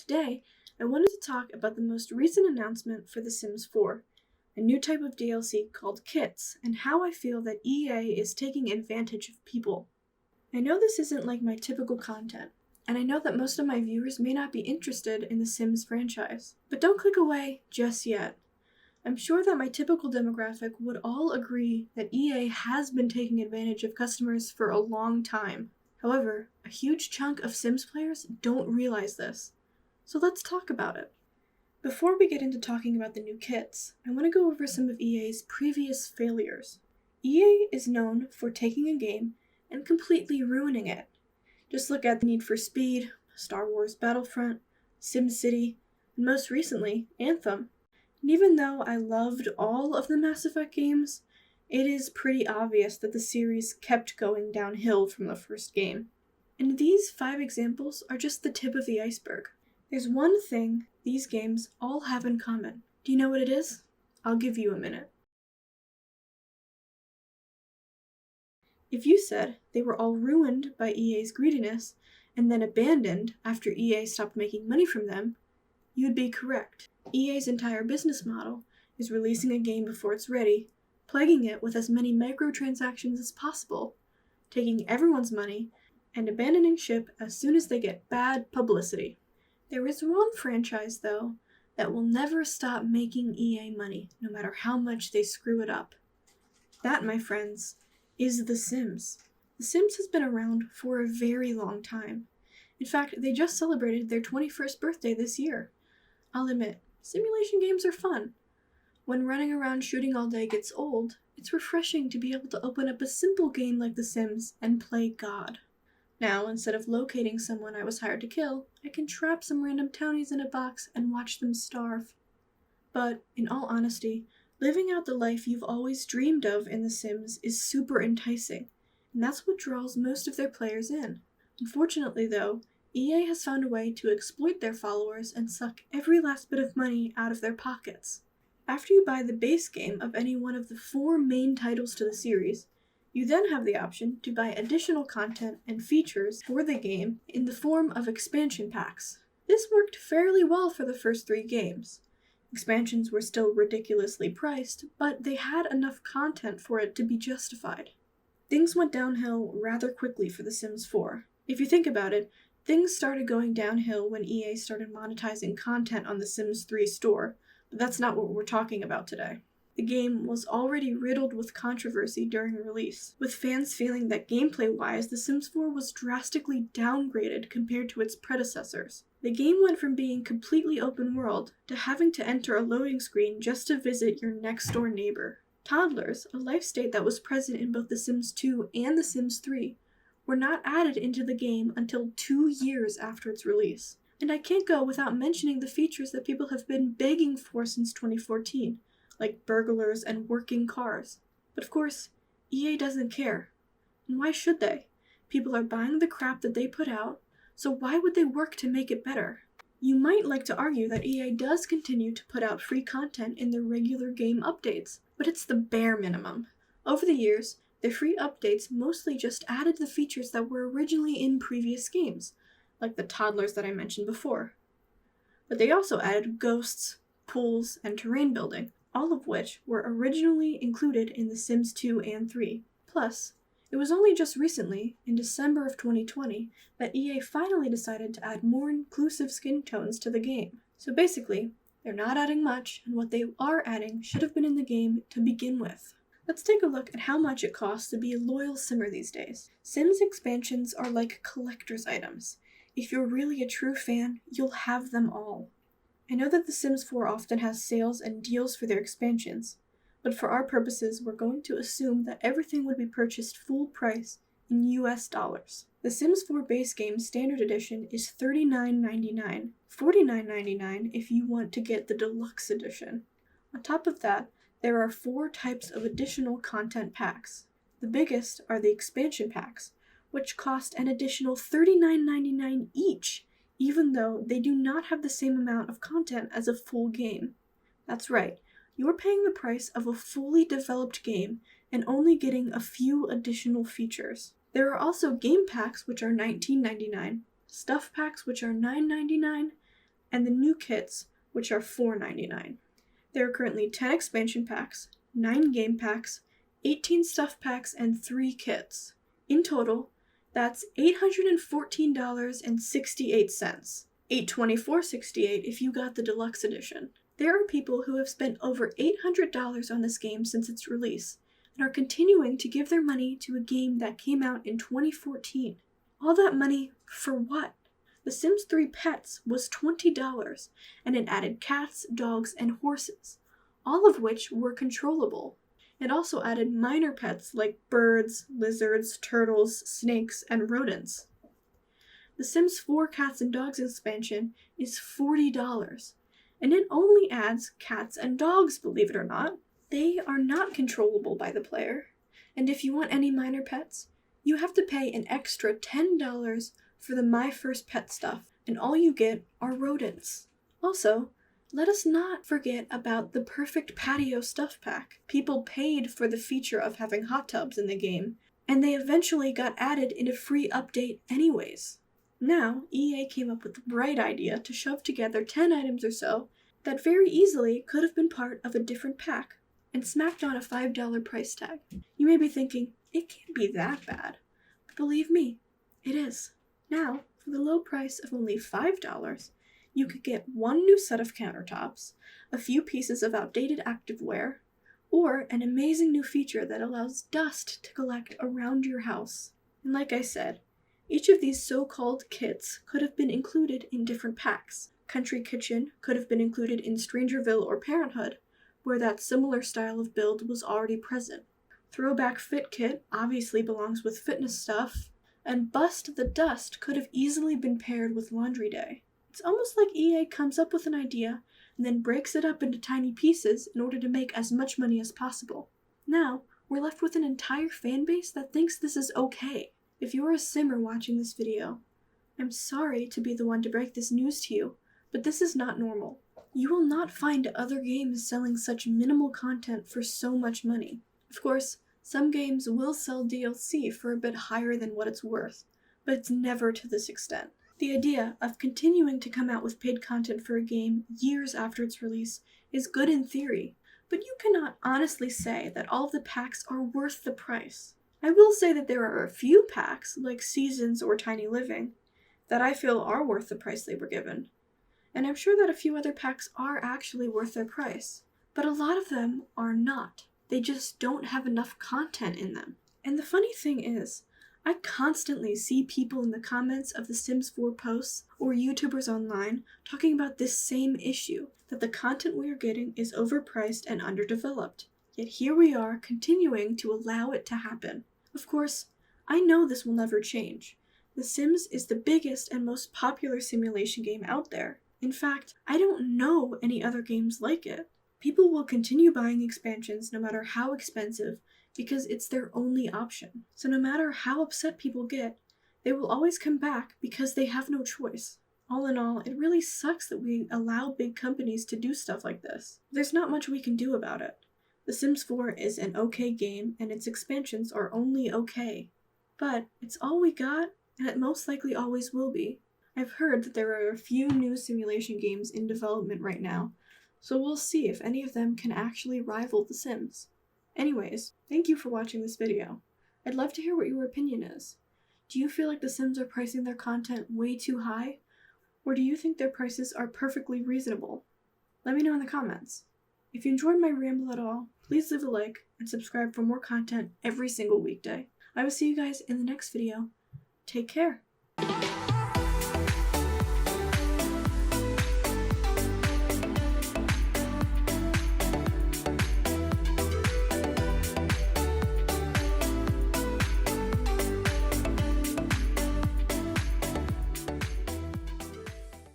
Today, I wanted to talk about the most recent announcement for The Sims 4, a new type of DLC called Kits, and how I feel that EA is taking advantage of people. I know this isn't like my typical content, and I know that most of my viewers may not be interested in the Sims franchise, but don't click away just yet. I'm sure that my typical demographic would all agree that EA has been taking advantage of customers for a long time. However, a huge chunk of Sims players don't realize this. So let's talk about it. Before we get into talking about the new kits, I want to go over some of EA's previous failures. EA is known for taking a game and completely ruining it. Just look at the Need for Speed, Star Wars Battlefront, SimCity, and most recently, Anthem. And even though I loved all of the Mass Effect games, it is pretty obvious that the series kept going downhill from the first game. And these 5 examples are just the tip of the iceberg. There's one thing these games all have in common. Do you know what it is? I'll give you a minute. If you said they were all ruined by EA's greediness and then abandoned after EA stopped making money from them, you'd be correct. EA's entire business model is releasing a game before it's ready, plaguing it with as many microtransactions as possible, taking everyone's money, and abandoning ship as soon as they get bad publicity. There is one franchise, though, that will never stop making EA money, no matter how much they screw it up. That, my friends, is The Sims. The Sims has been around for a very long time. In fact, they just celebrated their 21st birthday this year. I'll admit, simulation games are fun. When running around shooting all day gets old, it's refreshing to be able to open up a simple game like The Sims and play God. Now, instead of locating someone I was hired to kill, I can trap some random townies in a box and watch them starve. But, in all honesty, living out the life you've always dreamed of in The Sims is super enticing, and that's what draws most of their players in. Unfortunately, though, EA has found a way to exploit their followers and suck every last bit of money out of their pockets. After you buy the base game of any one of the 4 main titles to the series, you then have the option to buy additional content and features for the game in the form of expansion packs. This worked fairly well for the first 3 games. Expansions were still ridiculously priced, but they had enough content for it to be justified. Things went downhill rather quickly for The Sims 4. If you think about it, things started going downhill when EA started monetizing content on the Sims 3 store, but that's not what we're talking about today. The game was already riddled with controversy during release, with fans feeling that gameplay-wise, The Sims 4 was drastically downgraded compared to its predecessors. The game went from being completely open world to having to enter a loading screen just to visit your next-door neighbor. Toddlers, a life state that was present in both The Sims 2 and The Sims 3, were not added into the game until 2 years after its release. And I can't go without mentioning the features that people have been begging for since 2014, like burglars and working cars. But of course, EA doesn't care. And why should they? People are buying the crap that they put out, so why would they work to make it better? You might like to argue that EA does continue to put out free content in their regular game updates, but it's the bare minimum. Over the years, their free updates mostly just added the features that were originally in previous games, like the toddlers that I mentioned before. But they also added ghosts, pools, and terrain building, all of which were originally included in The Sims 2 and 3. Plus, it was only just recently, in December of 2020, that EA finally decided to add more inclusive skin tones to the game. So basically, they're not adding much, and what they are adding should have been in the game to begin with. Let's take a look at how much it costs to be a loyal Simmer these days. Sims expansions are like collector's items. If you're really a true fan, you'll have them all. I know that The Sims 4 often has sales and deals for their expansions, but for our purposes, we're going to assume that everything would be purchased full price in US dollars. The Sims 4 base game standard edition is $39.99, $49.99 if you want to get the deluxe edition. On top of that, there are 4 types of additional content packs. The biggest are the expansion packs, which cost an additional $39.99 each, even though they do not have the same amount of content as a full game. That's right, you're paying the price of a fully developed game and only getting a few additional features. There are also game packs which are $19.99, stuff packs which are $9.99, and the new kits, which are $4.99. There are currently 10 expansion packs, 9 game packs, 18 stuff packs, and 3 kits. In total, that's $814.68. $824.68 if you got the deluxe edition. There are people who have spent over $800 on this game since its release, and are continuing to give their money to a game that came out in 2014. All that money for what? The Sims 3 Pets was $20, and it added cats, dogs, and horses, all of which were controllable. It also added minor pets like birds, lizards, turtles, snakes, and rodents. The Sims 4 Cats and Dogs expansion is $40, and it only adds cats and dogs, believe it or not. They are not controllable by the player, and if you want any minor pets, you have to pay an extra $10 for the My First Pet stuff, and all you get are rodents. Also, let us not forget about the Perfect Patio stuff pack. People paid for the feature of having hot tubs in the game, and they eventually got added in a free update anyways. Now, EA came up with the bright idea to shove together 10 items or so that very easily could have been part of a different pack, and smacked on a $5 price tag. You may be thinking, it can't be that bad. But believe me, it is. Now, for the low price of only $5, you could get 1 new set of countertops, a few pieces of outdated activewear, or an amazing new feature that allows dust to collect around your house. And like I said, each of these so-called kits could have been included in different packs. Country Kitchen could have been included in Strangerville or Parenthood, where that similar style of build was already present. Throwback Fit Kit obviously belongs with fitness stuff, and Bust the Dust could have easily been paired with Laundry Day. It's almost like EA comes up with an idea and then breaks it up into tiny pieces in order to make as much money as possible. Now, we're left with an entire fan base that thinks this is okay. If you're a simmer watching this video, I'm sorry to be the one to break this news to you, but this is not normal. You will not find other games selling such minimal content for so much money. Of course, some games will sell DLC for a bit higher than what it's worth, but it's never to this extent. The idea of continuing to come out with paid content for a game years after its release is good in theory, but you cannot honestly say that all of the packs are worth the price. I will say that there are a few packs, like Seasons or Tiny Living, that I feel are worth the price they were given. And I'm sure that a few other packs are actually worth their price, but a lot of them are not. They just don't have enough content in them. And the funny thing is, I constantly see people in the comments of the Sims 4 posts or YouTubers online talking about this same issue, that the content we are getting is overpriced and underdeveloped. Yet here we are continuing to allow it to happen. Of course, I know this will never change. The Sims is the biggest and most popular simulation game out there. In fact, I don't know any other games like it. People will continue buying expansions no matter how expensive because it's their only option. So no matter how upset people get, they will always come back because they have no choice. All in all, it really sucks that we allow big companies to do stuff like this. There's not much we can do about it. The Sims 4 is an okay game and its expansions are only okay. But it's all we got, and it most likely always will be. I've heard that there are a few new simulation games in development right now, so we'll see if any of them can actually rival The Sims. Anyways, thank you for watching this video. I'd love to hear what your opinion is. Do you feel like The Sims are pricing their content way too high? Or do you think their prices are perfectly reasonable? Let me know in the comments. If you enjoyed my ramble at all, please leave a like and subscribe for more content every single weekday. I will see you guys in the next video. Take care.